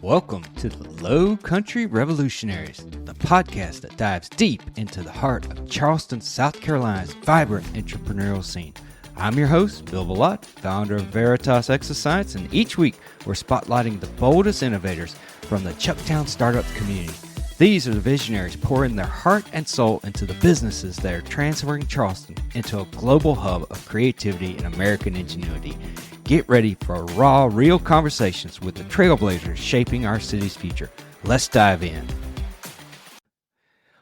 Welcome to the Low Country Revolutionaries, the podcast that dives deep into the heart of Charleston, South Carolina's vibrant entrepreneurial scene. I'm your host, Bill Bellott, founder of Veritas Exoscience, and each week we're spotlighting the boldest innovators from the Chucktown startup community. These are the visionaries pouring their heart and soul into the businesses that are transferring Charleston into a global hub of creativity and American ingenuity. Get ready for raw, real conversations with the trailblazers shaping our city's future. Let's dive in.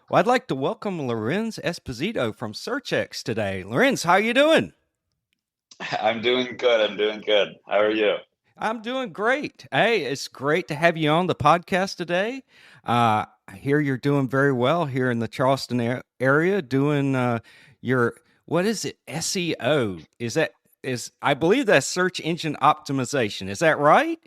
Well, I'd like to welcome Lorenz Esposito from SearchX today. Lorenz, how are you doing? I'm doing good. How are you? I'm doing great. Hey, it's great to have you on the podcast today. I hear you're doing very well here in the Charleston area, doing your, what is it, SEO? I believe that's search engine optimization. Is that right?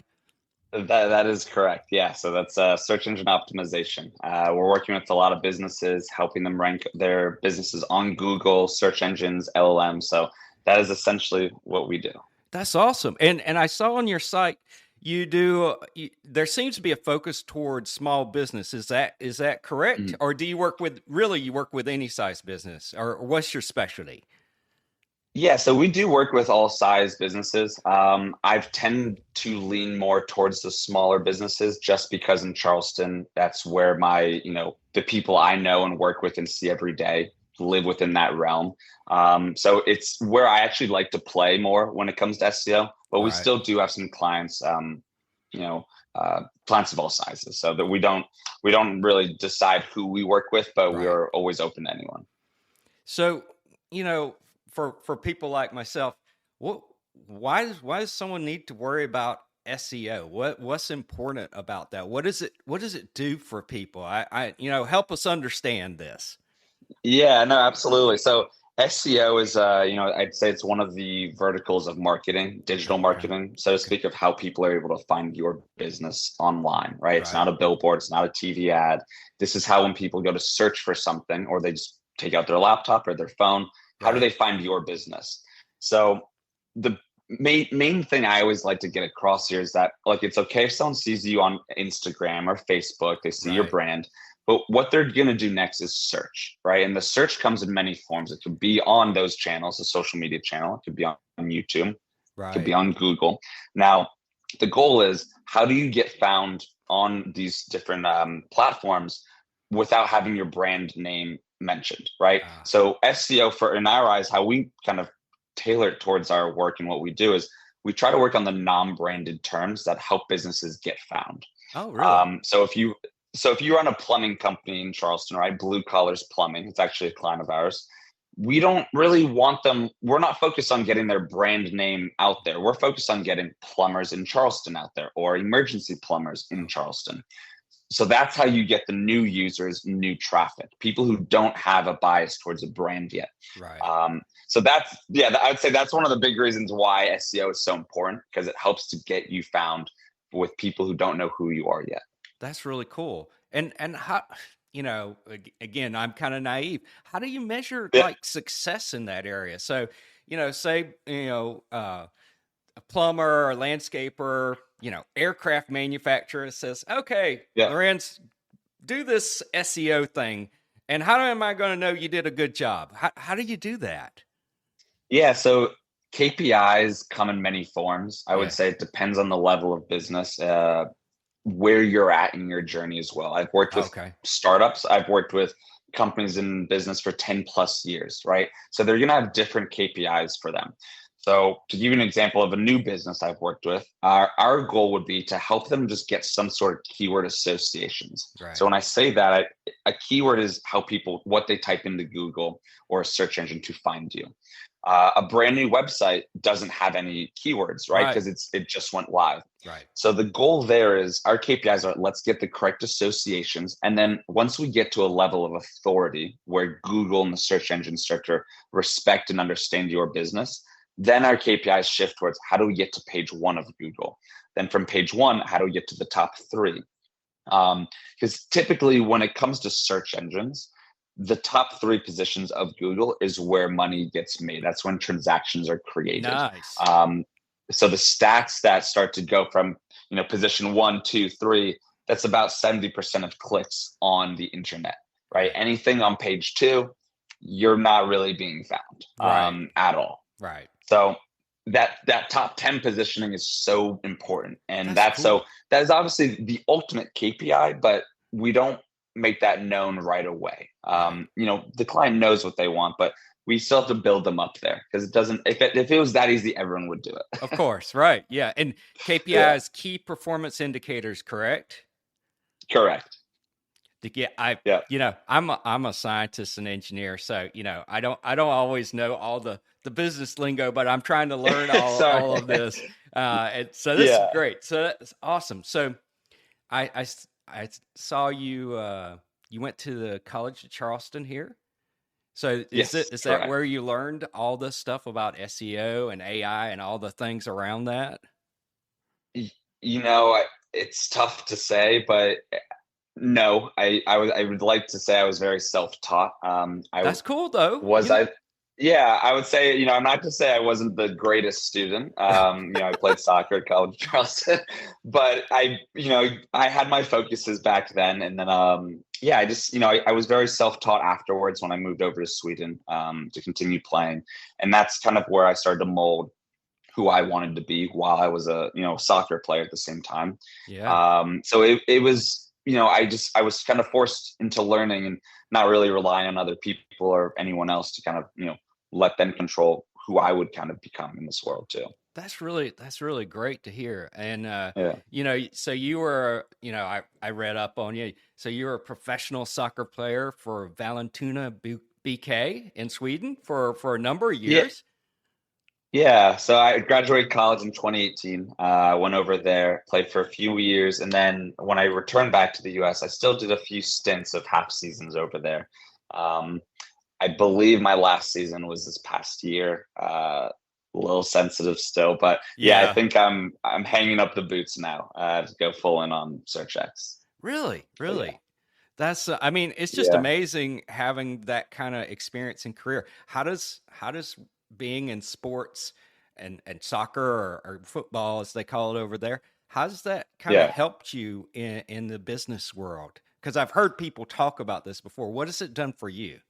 That is correct. Yeah. So that's search engine optimization. We're working with a lot of businesses, helping them rank their businesses on Google, search engines, LLM. So that is essentially what we do. That's awesome. And I saw on your site there seems to be a focus towards small business. Is that correct? Or do you work with any size business, or what's your specialty? Yeah, so we do work with all size businesses. I've tend to lean more towards the smaller businesses just because in Charleston, that's where the people I know and work with and see every day live within that realm. So it's where I actually like to play more when it comes to SEO, but we still do have some clients, clients of all sizes, so that we don't really decide who we work with, but we are always open to anyone. So, for people like myself, why does someone need to worry about SEO? What's important about that? What does it do for people? I help us understand this. Yeah, no, absolutely. So SEO is, I'd say it's one of the verticals of marketing, digital marketing, so to speak, of how people are able to find your business online, right? It's not a billboard, it's not a TV ad. This is how when people go to search for something, or they just take out their laptop or their phone, how do they find your business? So the main thing I always like to get across here is that, like, it's okay if someone sees you on Instagram or Facebook, they see your brand, but what they're going to do next is search, right? And the search comes in many forms. It could be on those channels, the social media channel. It could be on YouTube. It could be on Google. Now, the goal is, how do you get found on these different platforms without having your brand name mentioned, right? So SEO, in our eyes, how we kind of tailor it towards our work and what we do is we try to work on the non-branded terms that help businesses get found. Oh, really? So if you run a plumbing company in Charleston, right, Blue Collars Plumbing, it's actually a client of ours. We don't really want them. We're not focused on getting their brand name out there. We're focused on getting plumbers in Charleston out there, or emergency plumbers in Charleston. So that's how you get the new users, new traffic, people who don't have a bias towards a brand yet. So I would say that's one of the big reasons why SEO is so important, because it helps to get you found with people who don't know who you are yet. That's really cool. And how, again, I'm kind of naive. How do you measure like success in that area? So, say, a plumber or landscaper, aircraft manufacturer says, okay, Lorenz, do this SEO thing. And how am I going to know you did a good job? How do you do that? Yeah. So KPIs come in many forms. I would say it depends on the level of business, where you're at in your journey as well. I've worked with startups. I've worked with companies in business for 10 plus years, right? So they're going to have different KPIs for them. So to give you an example of a new business I've worked with, our goal would be to help them just get some sort of keyword associations. So when I say that, a keyword is what they type into Google or a search engine to find you. A brand new website doesn't have any keywords, right? Because it just went live. So the goal there is, our KPIs are, let's get the correct associations. And then once we get to a level of authority where Google and the search engine sector respect and understand your business, then our KPIs shift towards, how do we get to page 1 of Google? Then from page 1, how do we get to the top 3? Because typically when it comes to search engines, the top 3 positions of Google is where money gets made. That's when transactions are created. Nice. So the stats that start to go from position 1, 2, 3, that's about 70% of clicks on the internet, right? Anything on page 2, you're not really being found at all. Right. So that top 10 positioning is so important. And that's cool. that is obviously the ultimate KPI, but we don't make that known right away. The client knows what they want, but we still have to build them up there, because it doesn't, if it was that easy, everyone would do it. Of course. Right. Yeah. And KPIs, key performance indicators, correct? Correct. I'm a scientist and engineer, so I don't always know all the business lingo, but I'm trying to learn all of this. And so this is great. So that's awesome. So I saw you you went to the College of Charleston here. So is that where you learned all this stuff about SEO and AI and all the things around that? It's tough to say, but no, I would like to say I was very self-taught. That's cool though. I would say, I'm not to say I wasn't the greatest student. I played soccer at College of Charleston, but I had my focuses back then. And then, I was very self-taught afterwards when I moved over to Sweden to continue playing. And that's kind of where I started to mold who I wanted to be while I was a, soccer player at the same time. Yeah. So it was, I was kind of forced into learning and not really relying on other people or anyone else to kind of, let them control who I would kind of become in this world too. That's really great to hear. And, so you were, I read up on you. So you were a professional soccer player for Vallentuna BK in Sweden for a number of years. Yeah. So I graduated college in 2018. Went over there, played for a few years. And then when I returned back to the US, I still did a few stints of half seasons over there. I believe my last season was this past year. A little sensitive still, but I think I'm hanging up the boots now to go full in on SearchX. Really? That's it's just amazing having that kind of experience and career. How does being in sports and soccer or football, as they call it over there, how does that kind of helped you in the business world? Because I've heard people talk about this before. What has it done for you?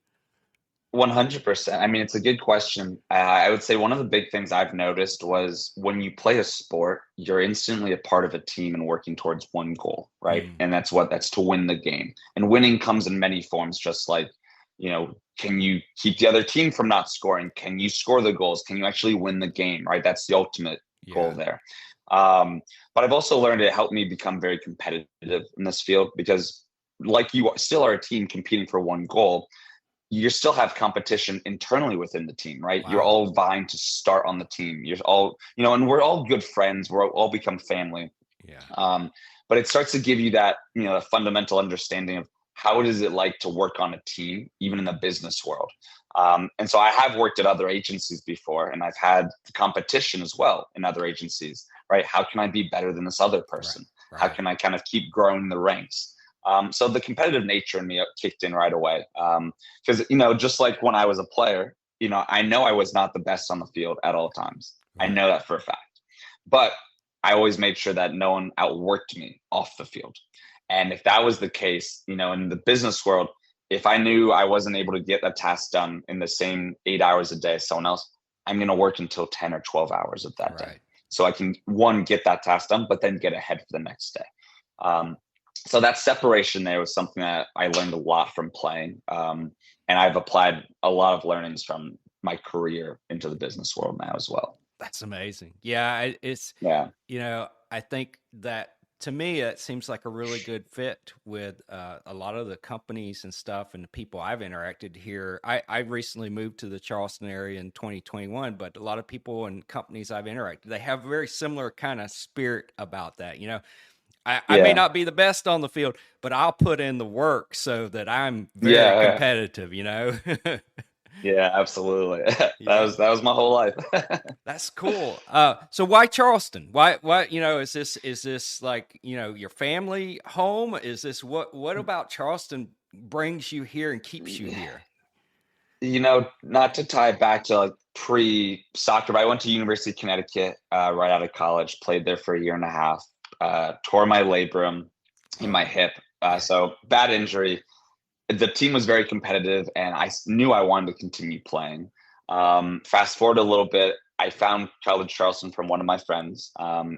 100%. It's a good question. I would say one of the big things I've noticed was when you play a sport, you're instantly a part of a team and working towards one goal, right? And that's to win the game. And winning comes in many forms, just like, can you keep the other team from not scoring? Can you score the goals? Can you actually win the game, right? That's the ultimate goal there. But I've also learned it helped me become very competitive in this field, because like you still are a team competing for one goal, you still have competition internally within the team, right? Wow. You're all vying to start on the team. You're all, and we're all good friends. We're all become family. Yeah. But it starts to give you that, a fundamental understanding of how is it like to work on a team, even in the business world. And so I have worked at other agencies before, and I've had competition as well in other agencies, right? How can I be better than this other person? Right. How can I kind of keep growing the ranks? So the competitive nature in me kicked in right away. Because, just like when I was a player, I know I was not the best on the field at all times. Right. I know that for a fact. But I always made sure that no one outworked me off the field. And if that was the case, in the business world, if I knew I wasn't able to get a task done in the same 8 hours a day as someone else, I'm going to work until 10 or 12 hours of that day. So I can, one, get that task done, but then get ahead for the next day. So that separation there was something that I learned a lot from playing. And I've applied a lot of learnings from my career into the business world now as well. That's amazing. Yeah. I think that to me, it seems like a really good fit with a lot of the companies and stuff and the people I've interacted here. I recently moved to the Charleston area in 2021, but a lot of people and companies I've interacted, they have a very similar kind of spirit about that. I may not be the best on the field, but I'll put in the work so that I'm very competitive, Yeah, absolutely. That was my whole life. That's cool. So why Charleston? Why, is this like, your family home? Is this what about Charleston brings you here and keeps you here? Not to tie it back to like pre-soccer, but I went to University of Connecticut right out of college, played there for a year and a half. tore my labrum in my hip. So bad injury. The team was very competitive, and I knew I wanted to continue playing. Fast forward a little bit, I found College of Charleston from one of my friends.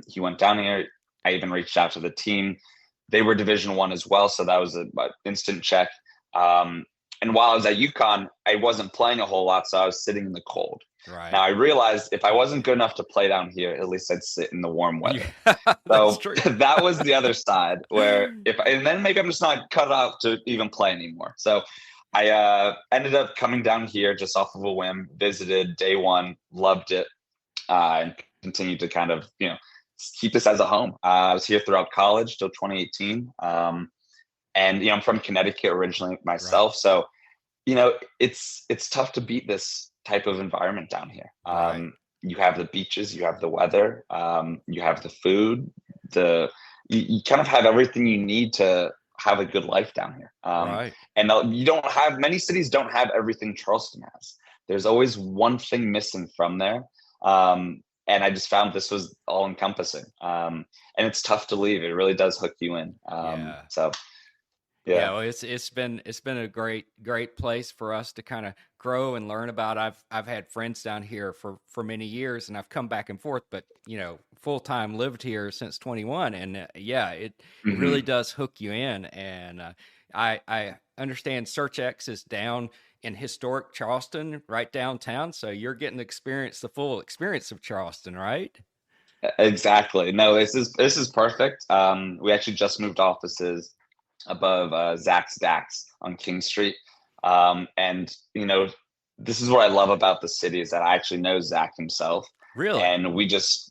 He went down here. I even reached out to the team. They were Division I as well, so that was an instant check. And while I was at UConn, I wasn't playing a whole lot, so I was sitting in the cold. Right. Now I realized if I wasn't good enough to play down here, at least I'd sit in the warm weather. So that was the other side where and then maybe I'm just not cut out to even play anymore. So I ended up coming down here just off of a whim, visited day one, loved it, and continued to kind of, keep this as a home. I was here throughout college till 2018. And, I'm from Connecticut originally myself. Right. So, it's tough to beat this type of environment down here. Right. You have the beaches, you have the weather, you have the food, you kind of have everything you need to have a good life down here. Right. And many cities don't have everything Charleston has. There's always one thing missing from there. And I just found this was all encompassing. And it's tough to leave. It really does hook you in. So. Yeah, well, it's been a great place for us to kind of grow and learn about. I've had friends down here for many years, and I've come back and forth, but full time lived here since 21, and it really does hook you in. And I understand SearchX is down in historic Charleston, right downtown, so you're getting to experience the full experience of Charleston, right? Exactly. No, this is perfect. We actually just moved offices above Zach's Dax on King Street. And, this is what I love about the city is that I actually know Zach himself. Really? And we just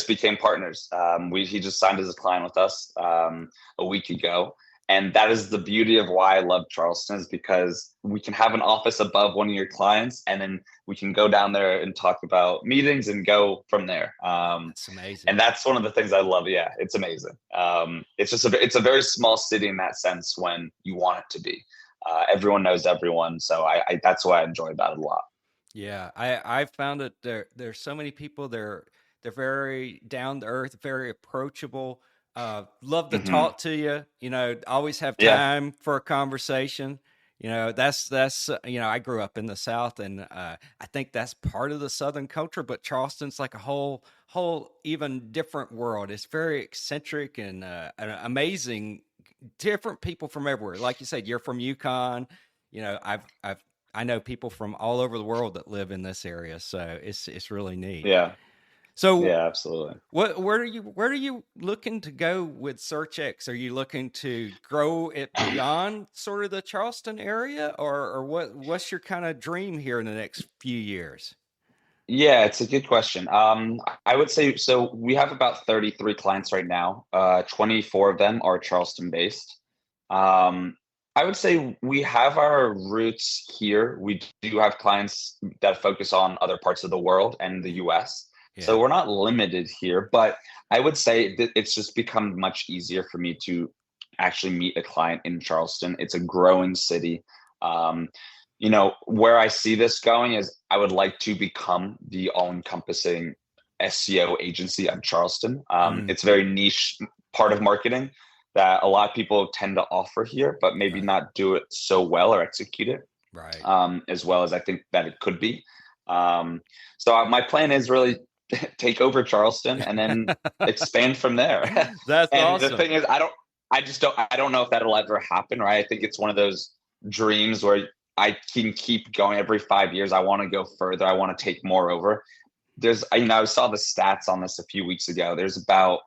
became partners. He just signed as a client with us a week ago. And that is the beauty of why I love Charleston, is because we can have an office above one of your clients, and then we can go down there and talk about meetings and go from there. That's amazing. And that's one of the things I love. Yeah, it's amazing. It's a very small city in that sense when you want it to be. Everyone knows everyone. So I that's why I enjoy about it a lot. Yeah, I found that there's so many people. They're very down to earth, very approachable. Love to talk to you, always have time for a conversation. That's I grew up in the South, and I think that's part of the Southern culture, but Charleston's like a whole even different world. It's very eccentric and amazing, different people from everywhere. Like you said, you're from UConn. I know people from all over the world that live in this area, so it's really neat. Yeah. So yeah, absolutely. Where are you looking to go with SearchX? Are you looking to grow it beyond sort of the Charleston area, or what's your kind of dream here in the next few years? Yeah, it's a good question. I would say, so we have about 33 clients right now. 24 of them are Charleston-based. I would say we have our roots here. We do have clients that focus on other parts of the world and the US. Yeah. So we're not limited here, but I would say that it's just become much easier for me to actually meet a client in Charleston. It's a growing city. Where I see this going is I would like to become the all-encompassing SEO agency of Charleston. It's a very niche part of marketing that a lot of people tend to offer here, but maybe not do it so well or execute it as well as I think that it could be. So my plan is really take over Charleston and then expand from there. That's and awesome. The thing is, I don't know if that'll ever happen, right? I think it's one of those dreams where I can keep going every 5 years. I want to go further. I want to take more over. I saw the stats on this a few weeks ago. There's about,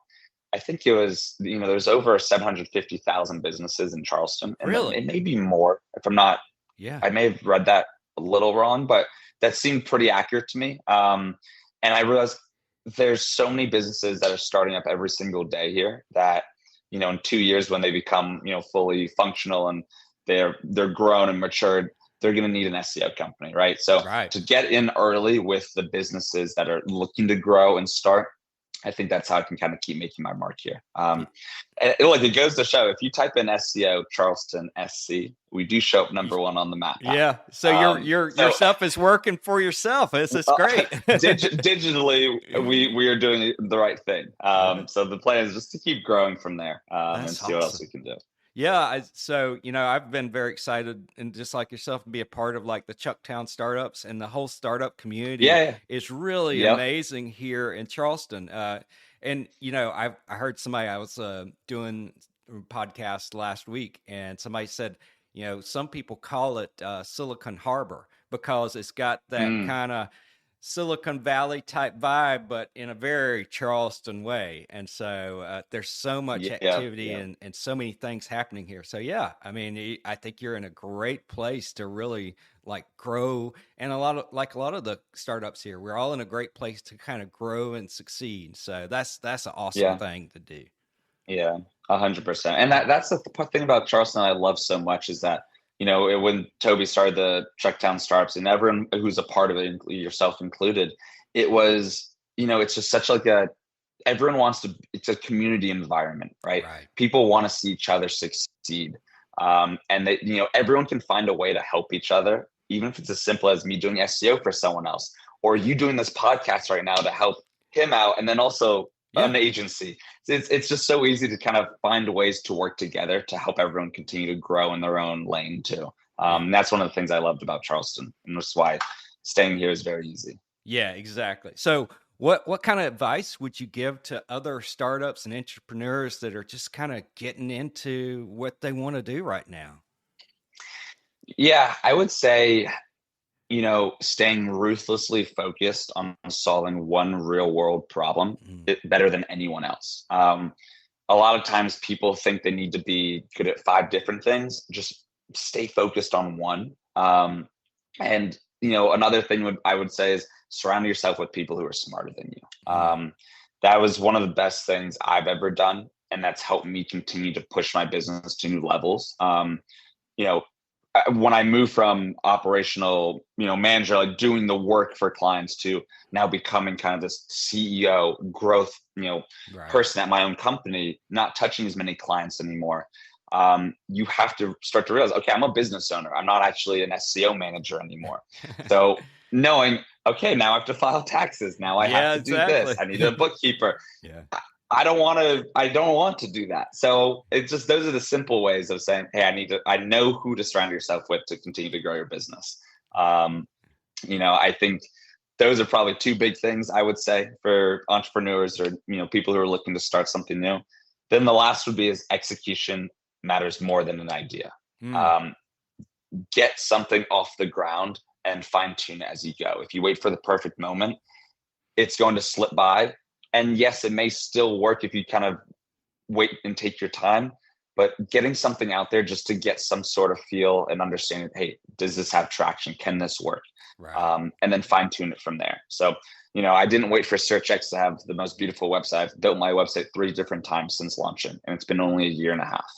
I think it was, there's over 750,000 businesses in Charleston. And really? It may be more if I'm not, I may have read that a little wrong, but that seemed pretty accurate to me. And I realized there's so many businesses that are starting up every single day here that, in 2 years when they become, fully functional and they're grown and matured, they're going to need an SEO company, right? So to get in early with the businesses that are looking to grow and start, I think that's how I can kind of keep making my mark here. And it goes to show, if you type in SEO Charleston SC, we do show up number one on the map. Yeah. So your stuff is working for yourself. This is great. Digitally, we are doing the right thing. So the plan is just to keep growing from there and see what else we can do. Yeah. So, I've been very excited, and just like yourself, to be a part of like the Chucktown startups, and the whole startup community is really amazing here in Charleston. And, I heard somebody, I was doing a podcast last week, and somebody said, some people call it Silicon Harbor because it's got that kind of Silicon Valley type vibe, but in a very Charleston way. And so there's so much activity and so many things happening here. So I think you're in a great place to really like grow. And a lot of the startups here, we're all in a great place to kind of grow and succeed. So that's an awesome thing to do. Yeah, 100%. And that's the thing about Charleston I love so much, is that when Toby started the Chucktown startups, and everyone who's a part of it, yourself included, it was, it's just such like everyone it's a community environment, right? People want to see each other succeed. And they, everyone can find a way to help each other, even if it's as simple as me doing SEO for someone else, or you doing this podcast right now to help him out. And then also an agency. It's just so easy to kind of find ways to work together to help everyone continue to grow in their own lane too. That's one of the things I loved about Charleston, and that's why staying here is very easy. Yeah, exactly. So what kind of advice would you give to other startups and entrepreneurs that are just kind of getting into what they want to do right now? Yeah, I would say, staying ruthlessly focused on solving one real world problem better than anyone else. A lot of times people think they need to be good at 5 different things. Just stay focused on one. And, another thing I would say is surround yourself with people who are smarter than you. That was one of the best things I've ever done. And that's helped me continue to push my business to new levels. When I moved from operational, manager, like doing the work for clients, to now becoming kind of this CEO growth, person at my own company, not touching as many clients anymore. You have to start to realize, okay, I'm a business owner. I'm not actually an SEO manager anymore. So knowing, okay, now I have to file taxes. Now I have to do this. I need a bookkeeper. I don't want to do that. So it's just, those are the simple ways of saying, hey, I know who to surround yourself with to continue to grow your business. I think those are probably 2 big things I would say for entrepreneurs, or, people who are looking to start something new. Then the last would be is execution matters more than an idea. Get something off the ground and fine tune it as you go. If you wait for the perfect moment, it's going to slip by. And yes, it may still work if you kind of wait and take your time, but getting something out there just to get some sort of feel and understanding, hey, does this have traction? Can this work? And then fine tune it from there. So, I didn't wait for SearchX to have the most beautiful website. I've built my website 3 different times since launching, and it's been only a year and a half.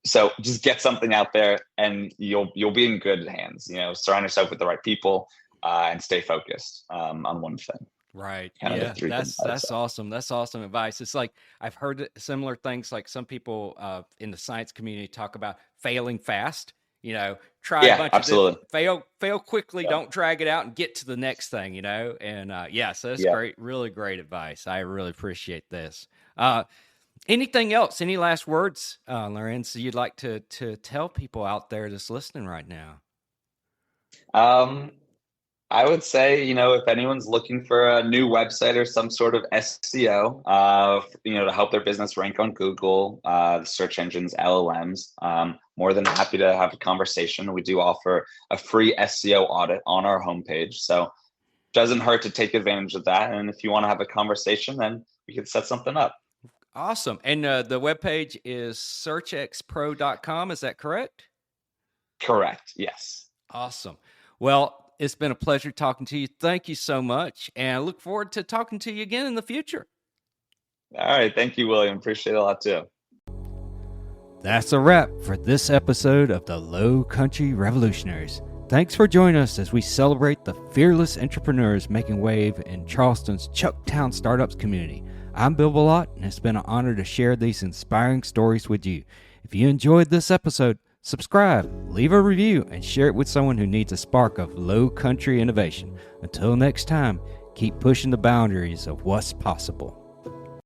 So just get something out there and you'll be in good hands. Surround yourself with the right people and stay focused on one thing. Right. Yeah, that's awesome. That's awesome advice. It's like, I've heard similar things, like some people in the science community talk about failing fast. Try a bunch of fail quickly, don't drag it out, and get to the next thing, and so that's great, really great advice. I really appreciate this. Anything else? Any last words, Lorenz, you'd like to tell people out there that's listening right now? I would say, if anyone's looking for a new website or some sort of SEO, to help their business rank on Google, the search engines, LLMs, more than happy to have a conversation. We do offer a free SEO audit on our homepage. So it doesn't hurt to take advantage of that. And if you want to have a conversation, then we can set something up. Awesome. And the webpage is searchxpro.com. Is that correct? Correct. Yes. Awesome. Well, it's been a pleasure talking to you. Thank you so much. And I look forward to talking to you again in the future. All right. Thank you, William. Appreciate it a lot too. That's a wrap for this episode of the Low Country Revolutionaries. Thanks for joining us as we celebrate the fearless entrepreneurs making wave in Charleston's Chucktown Startups community. I'm Bill Bellot, and it's been an honor to share these inspiring stories with you. If you enjoyed this episode, subscribe, leave a review, and share it with someone who needs a spark of low country innovation. Until next time, keep pushing the boundaries of what's possible.